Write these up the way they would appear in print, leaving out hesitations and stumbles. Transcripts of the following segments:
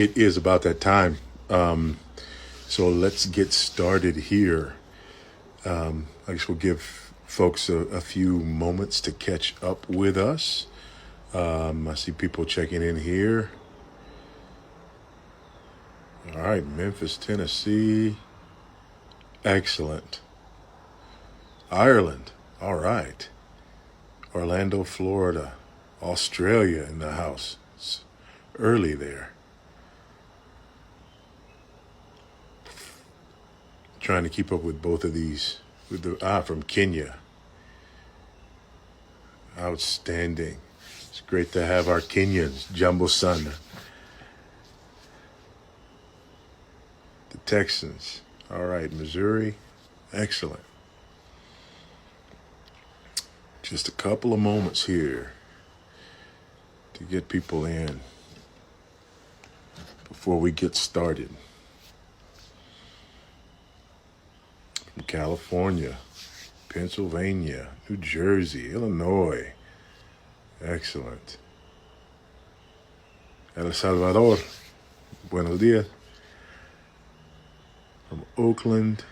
It is about that time. So let's get started here. I guess we'll give folks a few moments to catch up with us. I see people checking in here. All right, Memphis, Tennessee. Excellent. Ireland. All right. Orlando, Florida. Australia in the house. It's early there. Trying to keep up with both of these. From Kenya. Outstanding. It's great to have our Kenyans, Jumbo Sana. The Texans. All right, Missouri. Excellent. Just a couple of moments here to get people in before we get started. From California, Pennsylvania, New Jersey, Illinois. Excellent. El Salvador. Buenos dias. From Oakland.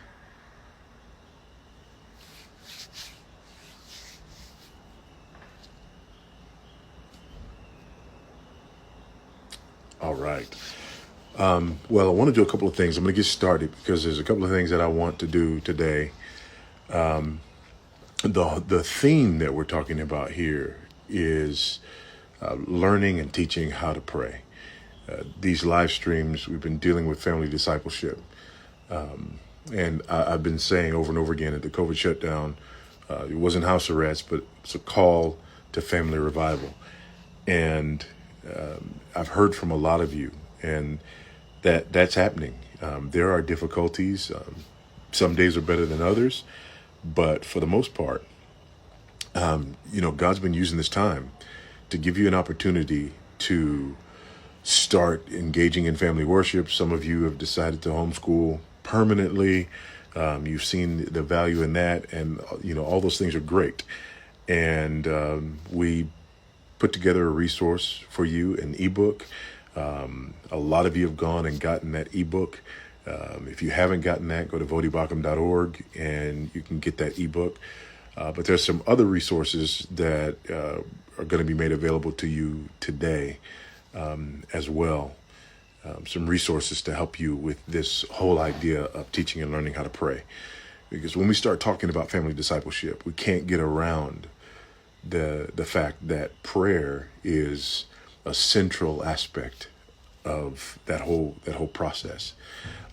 All right. Well, I want to do a couple of things. I'm going to get started because there's a couple of things that I want to do today. The theme that we're talking about here is learning and teaching how to pray. These live streams, we've been dealing with family discipleship. And I've been saying over and over again that the COVID shutdown, it wasn't house arrest, but it's a call to family revival. And I've heard from a lot of you, and that's happening. There are difficulties. Some days are better than others, but for the most part, God's been using this time to give you an opportunity to start engaging in family worship. Some of you have decided to homeschool permanently. You've seen the value in that, and all those things are great. And we put together a resource for you, an ebook. A lot of you have gone and gotten that ebook. If you haven't gotten that, go to VoddieBaucham.org and you can get that ebook. But there's some other resources that are going to be made available to you today as well. Some resources to help you with this whole idea of teaching and learning how to pray. Because when we start talking about family discipleship, we can't get around the fact that prayer is a central aspect of that whole process.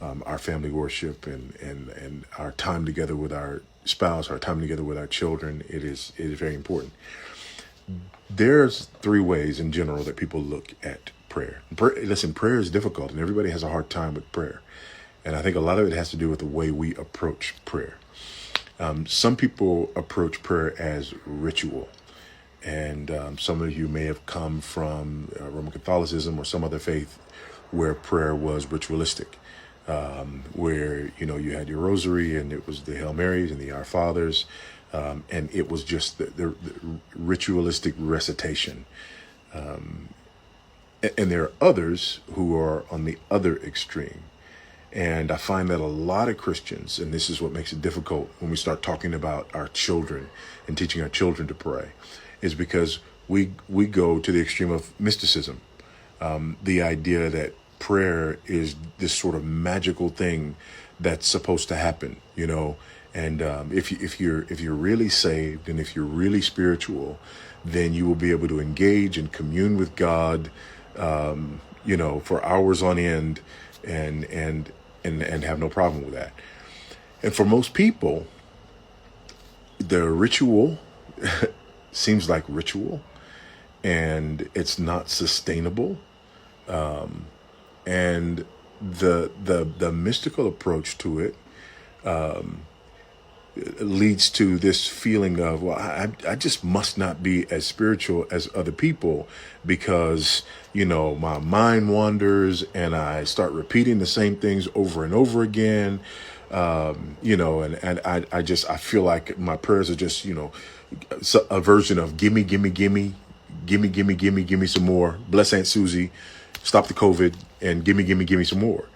Our family worship and our time together with our spouse, our time together with our children, it is very important. There's three ways in general that people look at prayer. Listen, prayer is difficult, and everybody has a hard time with prayer. And I think a lot of it has to do with the way we approach prayer. Some people approach prayer as ritual. And some of you may have come from Roman Catholicism or some other faith where prayer was ritualistic, where, you had your rosary and it was the Hail Marys and the Our Fathers, and it was just the ritualistic recitation. And there are others who are on the other extreme. And I find that a lot of Christians, and this is what makes it difficult when we start talking about our children and teaching our children to pray, is because we go to the extreme of mysticism. The idea that prayer is this sort of magical thing that's supposed to happen, and if you're really saved and if you're really spiritual, then you will be able to engage and commune with God, for hours on end and have no problem with that. And for most people, the ritual seems like ritual, and it's not sustainable. And the mystical approach to it leads to this feeling of, well, I just must not be as spiritual as other people because, my mind wanders and I start repeating the same things over and over again. And I feel like my prayers are just, a version of gimme some more. Bless Aunt Susie. Stop the COVID. and give me some more.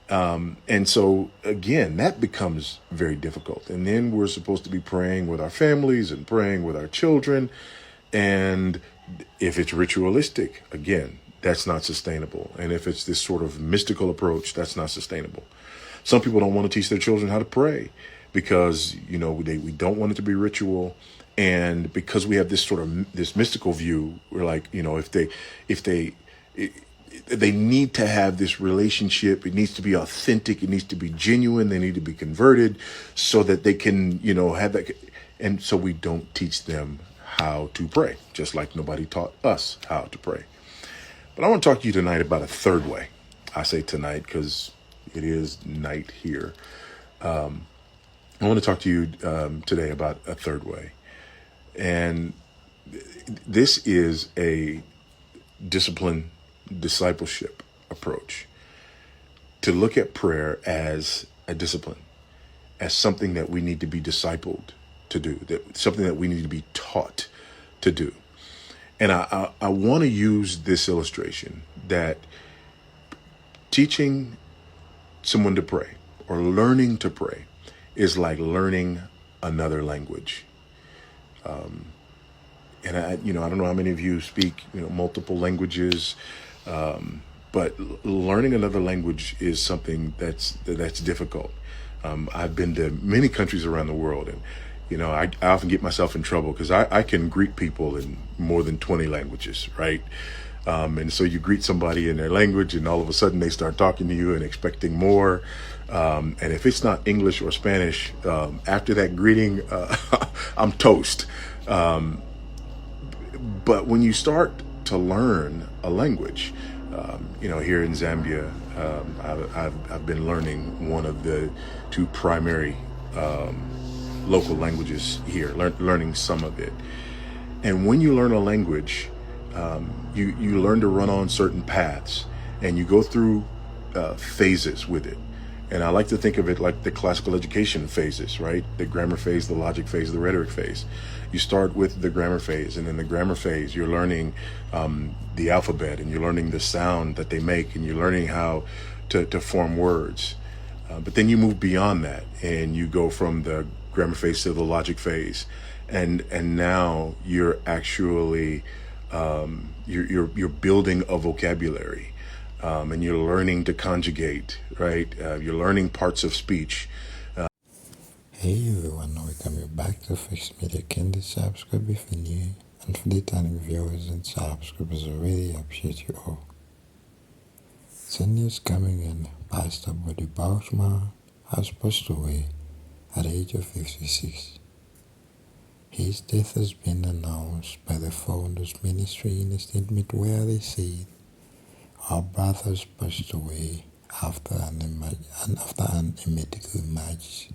And so again, that becomes very difficult. And then we're supposed to be praying with our families and praying with our children. And if it's ritualistic, again, that's not sustainable. And if it's this sort of mystical approach, that's not sustainable. Some people don't want to teach their children how to pray because, we don't want it to be ritual. And because we have this sort of this mystical view, we're like, if they need to have this relationship. It needs to be authentic. It needs to be genuine. They need to be converted so that they can, have that. And so we don't teach them how to pray, just like nobody taught us how to pray. But I want to talk to you tonight about a third way. I say tonight because it is night here. I want to talk to you today about a third way. And this is a discipleship approach, to look at prayer as a discipline, as something that we need to be discipled to do, that something that we need to be taught to do. And I want to use this illustration that teaching someone to pray or learning to pray is like learning another language. And I don't know how many of you speak, multiple languages. But learning another language is something that's difficult. I've been to many countries around the world, and I often get myself in trouble because I can greet people in more than 20 languages, right? And so you greet somebody in their language, and all of a sudden they start talking to you and expecting more. And if it's not English or Spanish, after that greeting, I'm toast. But when you start to learn a language, here in Zambia, I've been learning one of the two primary local languages here, learning some of it. And when you learn a language, you learn to run on certain paths, and you go through phases with it. And I like to think of it like the classical education phases, right? The grammar phase, the logic phase, the rhetoric phase. You start with the grammar phase, and in the grammar phase, you're learning the alphabet, and you're learning the sound that they make, and you're learning how to form words. But then you move beyond that, and you go from the grammar phase to the logic phase, and now you're actually you're building a vocabulary. And you're learning to conjugate, right? You're learning parts of speech. Hey everyone, welcome you back to Fixed Media. Can you subscribe if you're new? And for the returning viewers and subscribers, I really appreciate you all. Some news coming in. Pastor Voddie Baucham has passed away at the age of 56. His death has been announced by the founders ministry in a statement where they said, "Our brothers passed away after an medical emergency.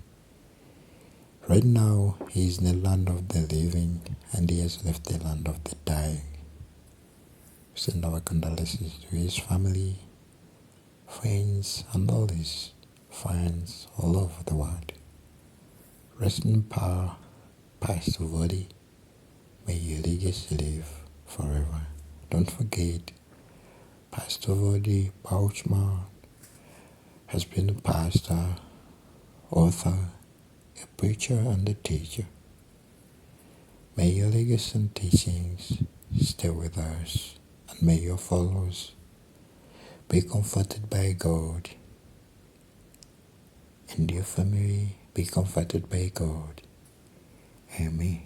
Right now, he is in the land of the living, and he has left the land of the dying. We send our condolences to his family, friends, and all his fans all over the world. Rest in power, Pastor Voddie. May your legacy live forever." Don't forget, Pastor Voddie Baucham has been a pastor, author, a preacher, and a teacher. May your legacy and teachings stay with us, and may your followers be comforted by God, and your family be comforted by God. Amen.